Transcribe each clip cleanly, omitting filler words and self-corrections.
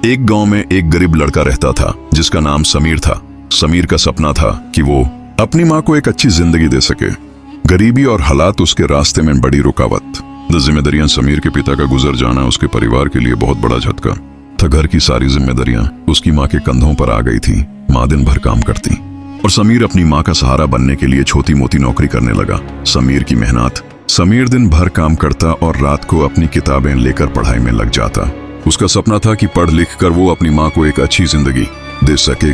एक गांव में एक गरीब लड़का रहता था जिसका नाम समीर था। समीर का सपना था कि वो अपनी माँ को एक अच्छी जिंदगी दे सके। गरीबी और हालात उसके रास्ते में बड़ी रुकावट। जिम्मेदारियां समीर के पिता का गुजर जाना उसके परिवार के लिए बहुत बड़ा झटका था। घर की सारी जिम्मेदारियां उसकी माँ के कंधों पर आ गई थी। माँ दिन भर काम करती और समीर अपनी माँ का सहारा बनने के लिए छोटी मोटी नौकरी करने लगा। समीर की मेहनत। समीर दिन भर काम करता और रात को अपनी किताबें लेकर पढ़ाई में लग जाता। उसका सपना था कि पढ़ लिख कर वो अपनी माँ को एक अच्छी जिंदगी दे सके।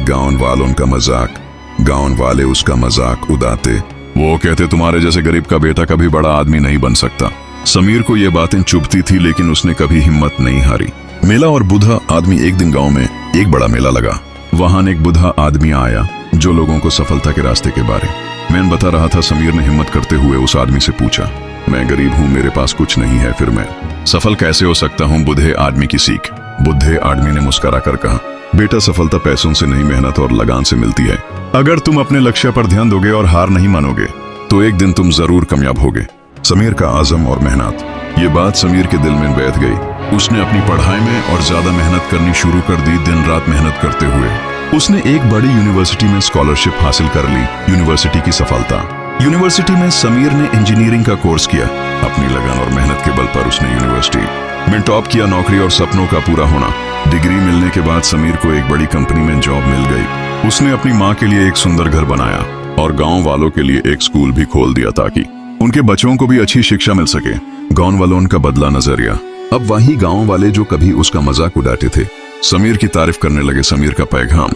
गाँव वाले उसका मजाक उड़ाते। वो कहते तुम्हारे जैसे गरीब का बेटा कभी बड़ा आदमी नहीं बन सकता। समीर को ये बातें चुभती थी लेकिन उसने कभी हिम्मत नहीं हारी। मेला और बुढ़ा आदमी। एक दिन गांव में एक बड़ा मेला लगा। वहां एक बुढ़ा आदमी आया जो लोगों को सफलता के रास्ते के बारे में बता रहा था। समीर ने हिम्मत करते हुए उस आदमी से पूछा, मैं गरीब हूँ, मेरे पास कुछ नहीं है, फिर मैं सफल कैसे हो सकता हूँ? बुढ़े आदमी की सीख। बुढ़े आदमी ने मुस्कुरा कर कहा, बेटा सफलता पैसों से नहीं मेहनत और लगान से मिलती है। अगर तुम अपने लक्ष्य पर ध्यान दोगे और हार नहीं मानोगे तो एक दिन तुम जरूर कामयाब होगे। समीर का आज़म और मेहनत। ये बात समीर के दिल में बैठ गई। उसने अपनी पढ़ाई में और ज्यादा मेहनत करनी शुरू कर दी। दिन रात मेहनत करते हुए उसने एक बड़ी यूनिवर्सिटी में स्कॉलरशिप हासिल कर ली। यूनिवर्सिटी की सफलता। यूनिवर्सिटी में समीर ने इंजीनियरिंग का कोर्स किया। अपनी लगन और मेहनत के बल पर उसने यूनिवर्सिटी में टॉप किया। नौकरी और सपनों का पूरा होना। डिग्री मिलने के बाद समीर को एक बड़ी कंपनी में जॉब मिल गई। उसने अपनी माँ के लिए एक सुंदर घर बनाया और गांव वालों के लिए एक स्कूल भी खोल दिया ताकि उनके बच्चों को भी अच्छी शिक्षा मिल सके। गांव वालों का बदला नजरिया। अब वही गांव वाले जो कभी उसका मजाक उड़ाते थे समीर की तारीफ करने लगे। समीर का पैगाम।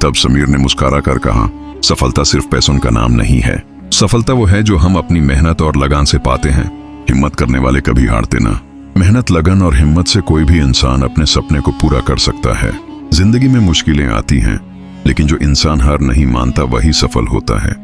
तब समीर ने मुस्कुरा कर कहा, सफलता सिर्फ पैसों का नाम नहीं है। सफलता वो है जो हम अपनी मेहनत और लगन से पाते हैं। हिम्मत करने वाले कभी हारते ना। मेहनत, लगन और हिम्मत से कोई भी इंसान अपने सपने को पूरा कर सकता है। जिंदगी में मुश्किलें आती हैं लेकिन जो इंसान हार नहीं मानता वही सफल होता है।